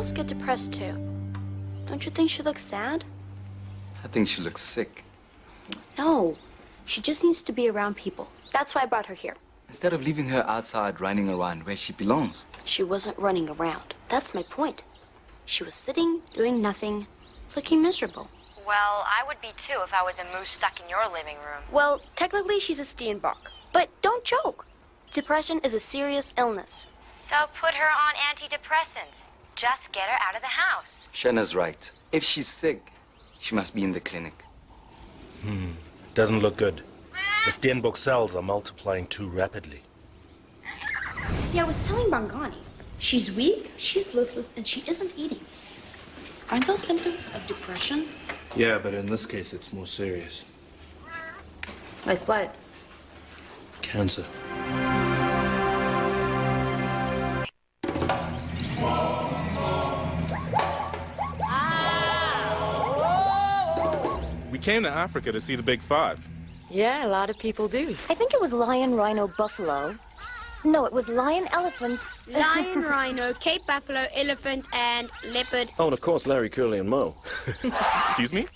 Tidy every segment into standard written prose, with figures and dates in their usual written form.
animals get depressed too. Don't you think she looks sad? I think she looks sick. No, she just needs to be around people. That's why I brought her here. Instead of leaving her outside running around where she belongs. She wasn't running around. That's my point. She was sitting, doing nothing, looking miserable. Well, I would be too if I was a moose stuck in your living room. Well, technically she's a Steenbok. But don't joke. Depression is a serious illness. So put her on antidepressants. Just get her out of the house. Shanna's right. If she's sick, she must be in the clinic. Doesn't look good. The Steenbok cells are multiplying too rapidly. See, I was telling Bangani. She's weak, she's listless, and she isn't eating. Aren't those symptoms of depression? Yeah, but in this case, it's more serious. Like what? Cancer. We came to Africa to see the Big Five. Yeah, a lot of people do. I think it was lion, rhino, buffalo. No, it was lion, elephant. Lion, rhino, Cape buffalo, elephant, and leopard. Oh, and of course, Larry, Curly, and Mo. Excuse me?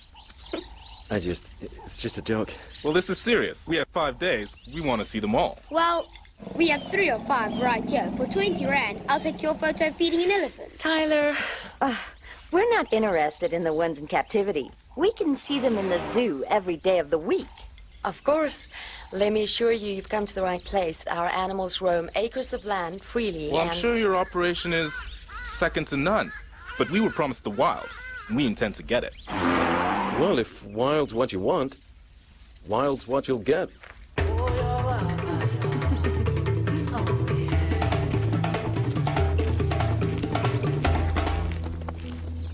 It's just a joke. Well, this is serious. We have 5 days. We want to see them all. Well, we have 3 or 5 right here. For 20 rand, I'll take your photo feeding an elephant. Tyler. We're not interested in the ones in captivity. We can see them in the zoo every day of the week. Of course. Let me assure you, you've come to the right place. Our animals roam acres of land freely Well, and... I'm sure your operation is second to none. But we were promised the wild, and we intend to get it. Well, if wild's what you want, wild's what you'll get.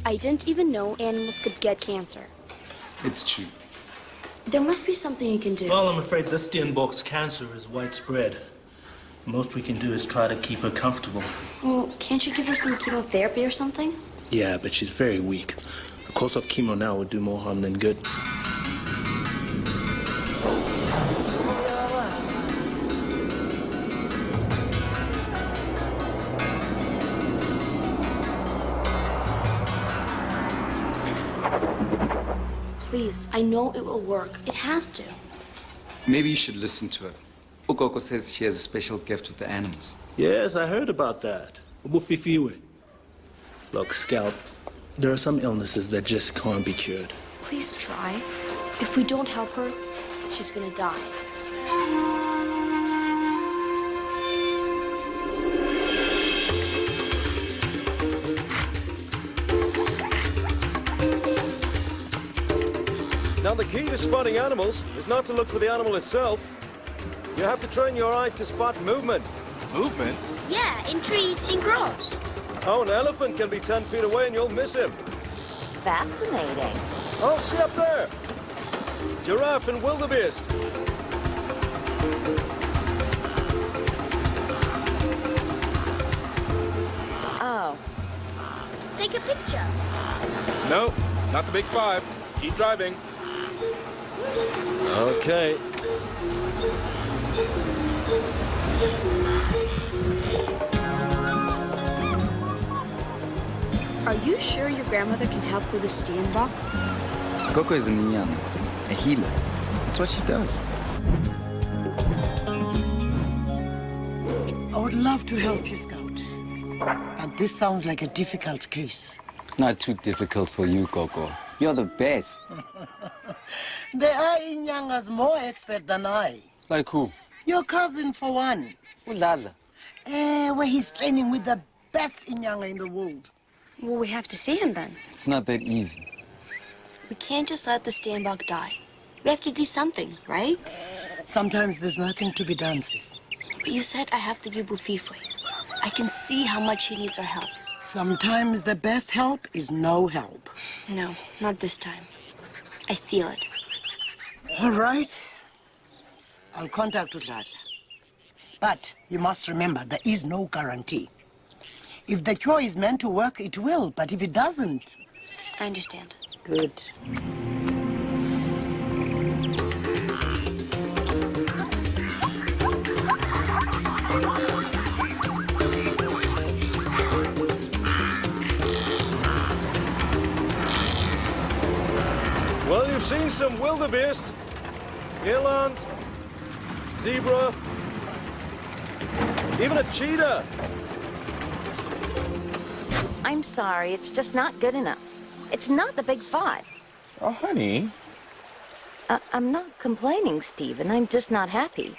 I didn't even know animals could get cancer. It's true. There must be something you can do. Well, I'm afraid this Steenbok's cancer is widespread. Most we can do is try to keep her comfortable. Well, can't you give her some chemotherapy or something? Yeah, but she's very weak. A course of chemo now would do more harm than good. Please, I know it will work. It has to. Maybe you should listen to her. Ukoko says she has a special gift with the animals. Yes, I heard about that. Ubufifiwe. Look, Scout, there are some illnesses that just can't be cured. Please try. If we don't help her, she's gonna die. Now, the key to spotting animals is not to look for the animal itself. You have to train your eye to spot movement. Movement? Yeah, in trees, in grass. Oh, an elephant can be 10 feet away and you'll miss him. Fascinating. Oh, see up there. Giraffe and wildebeest. Oh. Take a picture. No, not the Big Five. Keep driving. Okay. Are you sure your grandmother can help with the Steenbok? Coco is a Ninyana, a healer. That's what she does. I would love to help you, Scout. But this sounds like a difficult case. Not too difficult for you, Coco. You're the best. There are Inyangas more expert than I. Like who? Your cousin, for one. Ulala. Where he's training with the best Inyanga in the world. Well, we have to see him then. It's not that easy. We can't just let the Steenbok die. We have to do something, right? Sometimes there's nothing to be done, sis. But you said I have to give Bufifwe. I can see how much he needs our help. Sometimes the best help is no help. No, not this time. I feel it. All right. I'll contact Udladla. But you must remember, there is no guarantee. If the cure is meant to work, it will. But if it doesn't... I understand. Good. some wildebeest, eland, zebra, even a cheetah. I'm sorry, it's just not good enough. It's not the Big Five. Oh, honey. I'm not complaining, Stephen. I'm just not happy.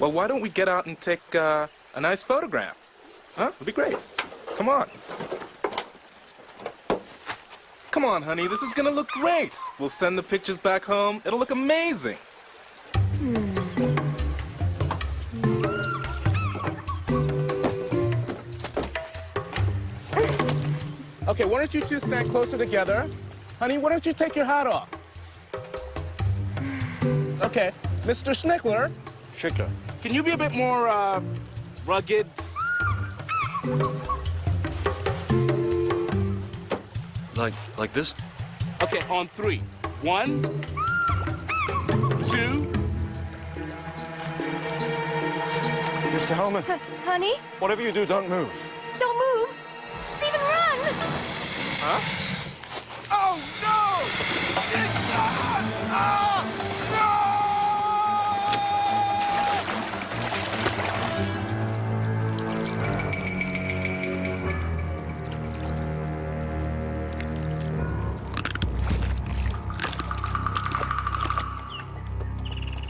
Well, why don't we get out and take a nice photograph? Huh? It'd be great. Come on. Come on, honey. This is gonna look great. We'll send the pictures back home. It'll look amazing. Okay, why don't you two stand closer together? Honey, why don't you take your hat off? Okay, Mr. Schnickler. Schickler. Can you be a bit more, rugged? Like this? Okay, on 3. 1, 2. Mr. Hellman, Honey, whatever you do, don't move. don't move. Stephen, run! Huh? Oh, no!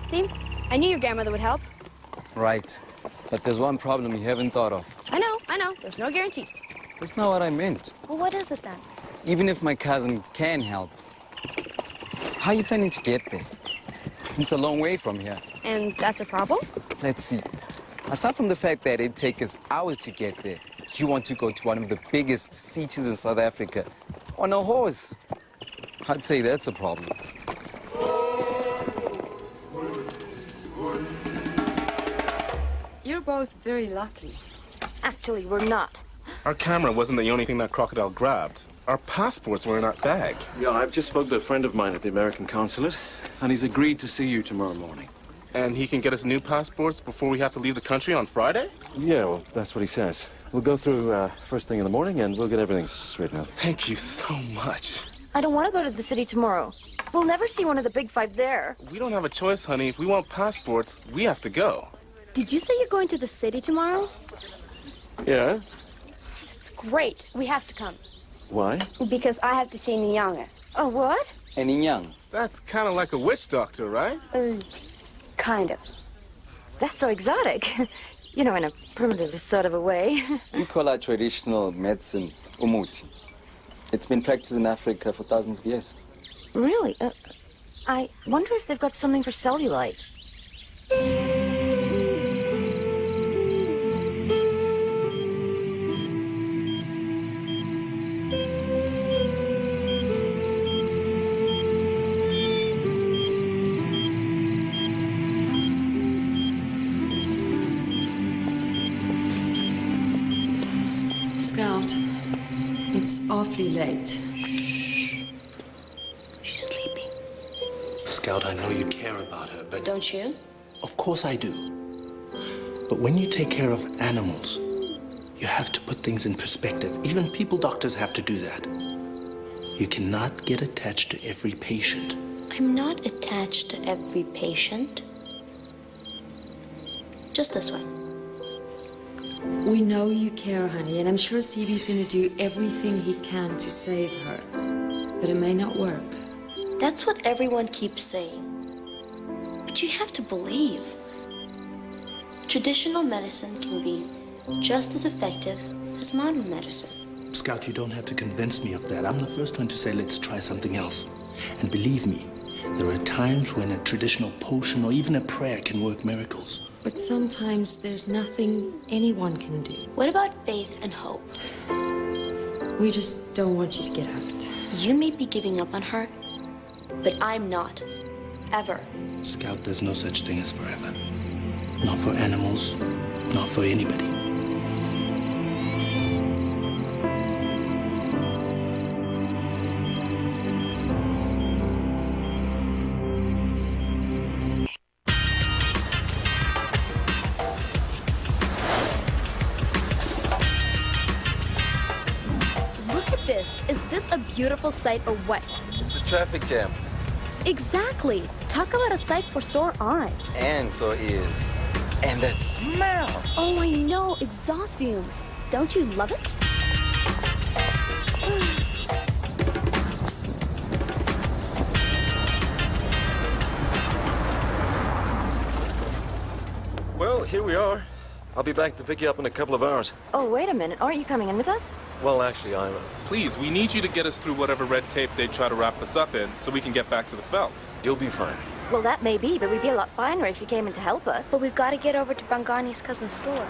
See? I knew your grandmother would help. Right. But there's one problem you haven't thought of. I know. There's no guarantees. That's not what I meant. Well, what is it then? Even if my cousin can help, how are you planning to get there? It's a long way from here. And that's a problem? Let's see. Aside from the fact that it'd take us hours to get there, you want to go to one of the biggest cities in South Africa on a horse. I'd say that's a problem. You're both very lucky. Actually, we're not. Our camera wasn't the only thing that crocodile grabbed. Our passports were in our bag. Yeah, I've just spoke to a friend of mine at the American consulate, and he's agreed to see you tomorrow morning. And he can get us new passports before we have to leave the country on Friday? Yeah, well, that's what he says. We'll go through first thing in the morning, and we'll get everything straightened out. Thank you so much. I don't want to go to the city tomorrow. We'll never see one of the Big Five there. We don't have a choice, honey. If we want passports, we have to go. Did you say you're going to the city tomorrow? Yeah? It's great. We have to come. Why? Because I have to see Nyanga. Oh, what? Any young? That's kind of like a witch doctor, right? Kind of. That's so exotic. You know, in a primitive sort of a way. We call our traditional medicine umuti. It's been practiced in Africa for thousands of years. Really? I wonder if they've got something for cellulite. Scout, it's awfully late. She's sleeping. Scout, I know you care about her, but... Don't you? Of course I do. But when you take care of animals, you have to put things in perspective. Even people doctors have to do that. You cannot get attached to every patient. I'm not attached to every patient. Just this one. We know you care, honey, and I'm sure CB's gonna do everything he can to save her. But it may not work. That's what everyone keeps saying. But you have to believe. Traditional medicine can be just as effective as modern medicine. Scout, you don't have to convince me of that. I'm the first one to say, let's try something else. And believe me, there are times when a traditional potion or even a prayer can work miracles. But sometimes there's nothing anyone can do. What about faith and hope? We just don't want you to get hurt. You may be giving up on her, but I'm not. Ever. Scout, there's no such thing as forever. Not for animals, not for anybody. Look at this. Is this a beautiful sight or what? It's a traffic jam. Exactly. Talk about a sight for sore eyes. And sore ears. And that smell. Oh, I know. Exhaust fumes. Don't you love it? Well, here we are. I'll be back to pick you up in a couple of hours. Oh, wait a minute. Aren't you coming in with us? Well, actually, I'm... Please, we need you to get us through whatever red tape they try to wrap us up in so we can get back to the Veld. You'll be fine. Well, that may be, but we'd be a lot finer if you came in to help us. But we've got to get over to Bangani's cousin's store.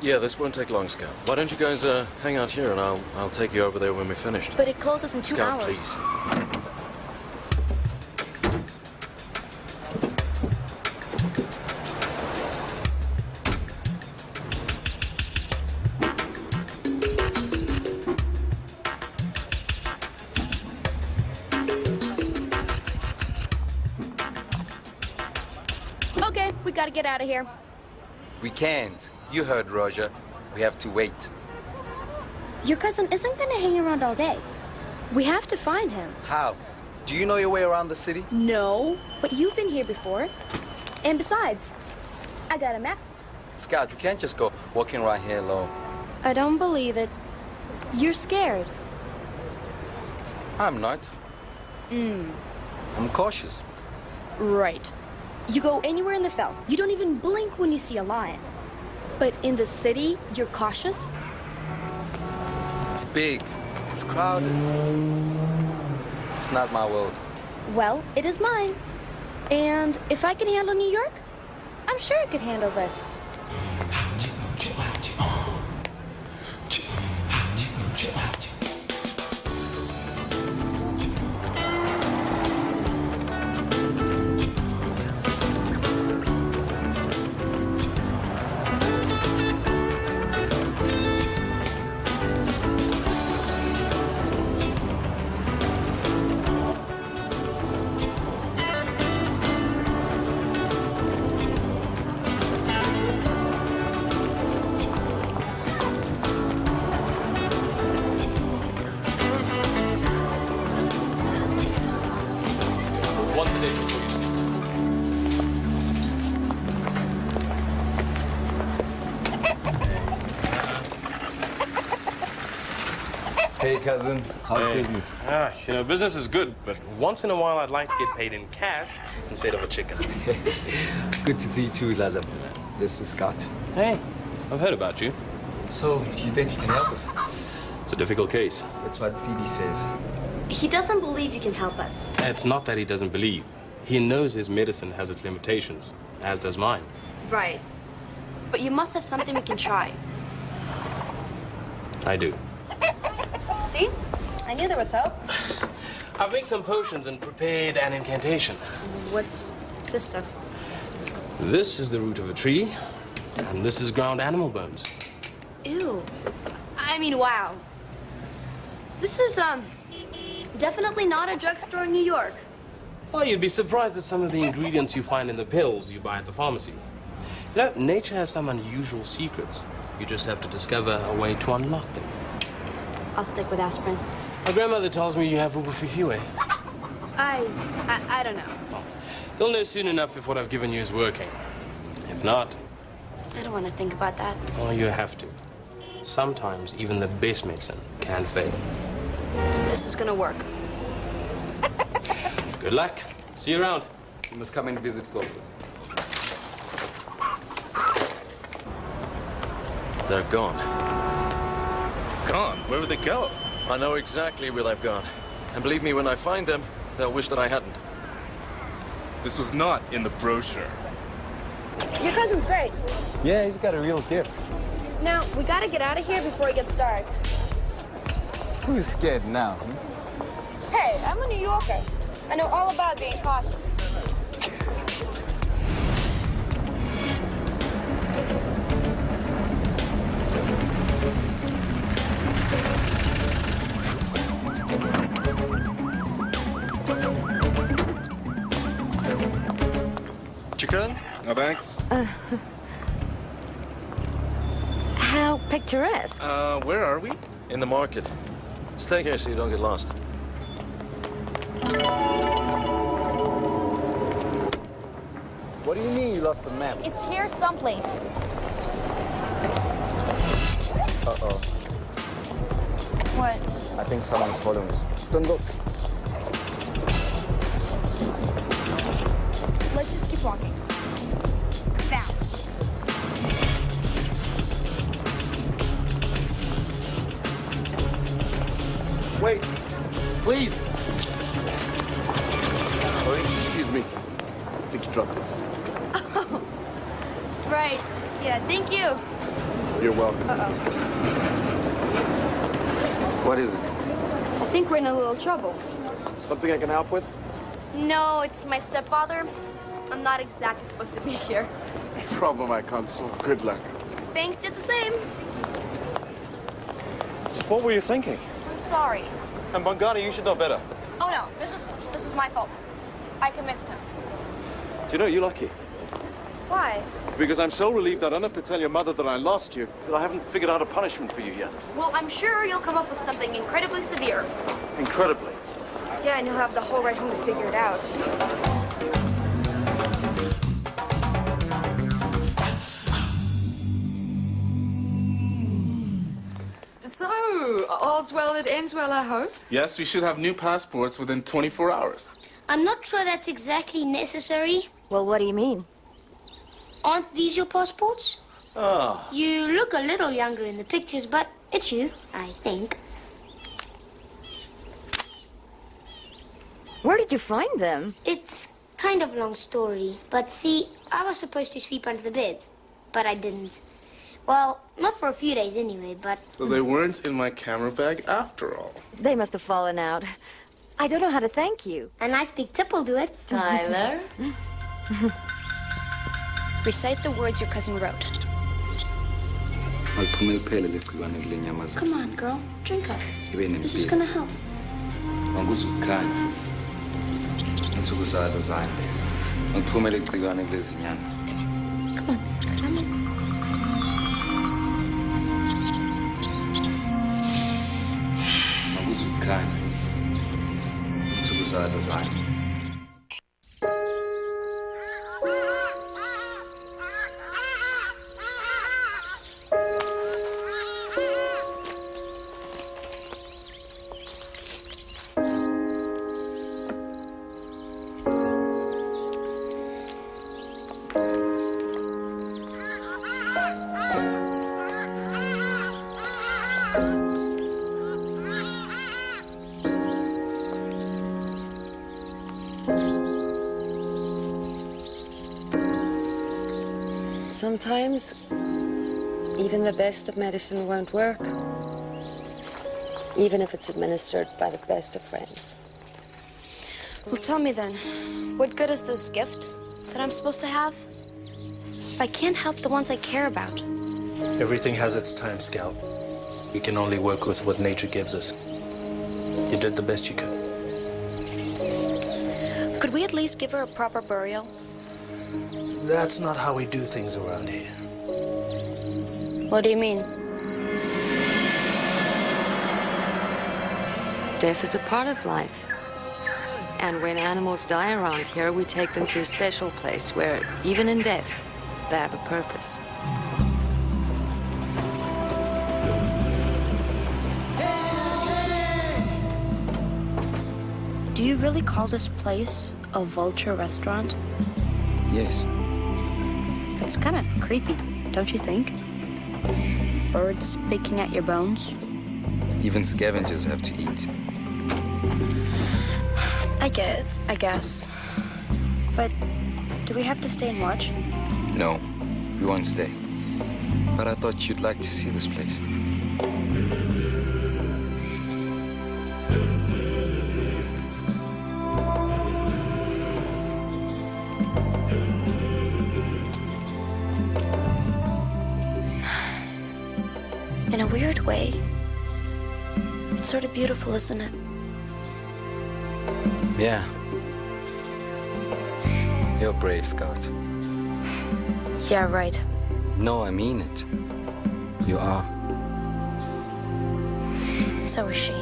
Yeah, this won't take long, Scout. Why don't you guys hang out here and I'll take you over there when we're finished. But it closes in 2 Scout, hours. please. Okay, we got to get out of here. We can't. You heard Roger. We have to wait. Your cousin isn't going to hang around all day. We have to find him. How? Do you know your way around the city? No, but you've been here before. And besides, I got a map. Scout, you can't just go walking around here alone. I don't believe it. You're scared. I'm not. I'm cautious. Right. You go anywhere in the Veld. You don't even blink when you see a lion. But in the city, you're cautious? It's big. It's crowded. It's not my world. Well, it is mine. And if I can handle New York, I'm sure I could handle this. Once a day before you sleep. Hey, cousin. How's business? Business is good, but once in a while I'd like to get paid in cash instead of a chicken. Good to see you too, Lala. This is Scott. Hey, I've heard about you. So, do you think you can help us? It's a difficult case. That's what CB says. He doesn't believe you can help us. It's not that he doesn't believe. He knows his medicine has its limitations, as does mine. Right. But you must have something we can try. I do. See? I knew there was hope. I've mixed some potions and prepared an incantation. What's this stuff? This is the root of a tree, and this is ground animal bones. Ew. I mean, wow. This is, definitely not a drugstore in New York. Well, you'd be surprised at some of the ingredients you find in the pills you buy at the pharmacy. You know, nature has some unusual secrets. You just have to discover a way to unlock them. I'll stick with aspirin. My grandmother tells me you have ubufifiwe. I don't know. You'll know soon enough if what I've given you is working. If not, I don't want to think about that. oh, you have to. Sometimes even the best medicine can fail. This is gonna work. Good luck. See you around. You must come and visit Clovis. They're gone. Gone? Where would they go? I know exactly where they've gone. And believe me, when I find them, they'll wish that I hadn't. This was not in the brochure. Your cousin's great. Yeah, he's got a real gift. Now, we gotta get out of here before it gets dark. Who's scared now? Hey, I'm a New Yorker. I know all about being cautious. Chicken? No, thanks. How picturesque. Where are we? In the market. Stay here so you don't get lost. What do you mean you lost the map? It's here someplace. Uh-oh. What? I think someone's following us. Don't look. Let's just keep walking. Fast. Wait, please. Sorry, excuse me. I think you dropped this. Oh, right. Yeah, thank you. You're welcome. Uh-oh. What is it? I think we're in a little trouble. Something I can help with? No, it's my stepfather. I'm not exactly supposed to be here. Problem I can't solve. Good luck. Thanks just the same. So what were you thinking? I'm sorry. And Bongani, you should know better. Oh no, this is my fault. I convinced him. Do you know, you're lucky. Why? Because I'm so relieved I don't have to tell your mother that I lost you, that I haven't figured out a punishment for you yet. Well, I'm sure you'll come up with something incredibly severe. Incredibly. Yeah, and you'll have the whole ride home to figure it out. So, all's well that ends well, I hope? Yes, we should have new passports within 24 hours. I'm not sure that's exactly necessary. Well, what do you mean? Aren't these your passports? Ah. You look a little younger in the pictures, but it's you, I think. Where did you find them? It's kind of a long story, but see, I was supposed to sweep under the beds, but I didn't. Well, not for a few days anyway, but... So they weren't in my camera bag after all. They must have fallen out. I don't know how to thank you. A nice big tip will do it. Tyler? Recite the words your cousin wrote. Come on, girl. Drink up. This is gonna help. Come on. Sometimes, even the best of medicine won't work, even if it's administered by the best of friends. Well, tell me then, what good is this gift that I'm supposed to have if I can't help the ones I care about? Everything has its time, Scout. We can only work with what nature gives us. You did the best you could. Could we at least give her a proper burial? That's not how we do things around here. What do you mean? Death is a part of life. And when animals die around here, we take them to a special place where, even in death, they have a purpose. Do you really call this place a vulture restaurant? Yes. That's kind of creepy, don't you think? Birds picking at your bones. Even scavengers have to eat. I get it, I guess. But do we have to stay and watch? No, we won't stay. But I thought you'd like to see this place. In a weird way, it's sort of beautiful, isn't it? Yeah. You're a brave, Scout. Yeah, right. No, I mean it. You are. So is she.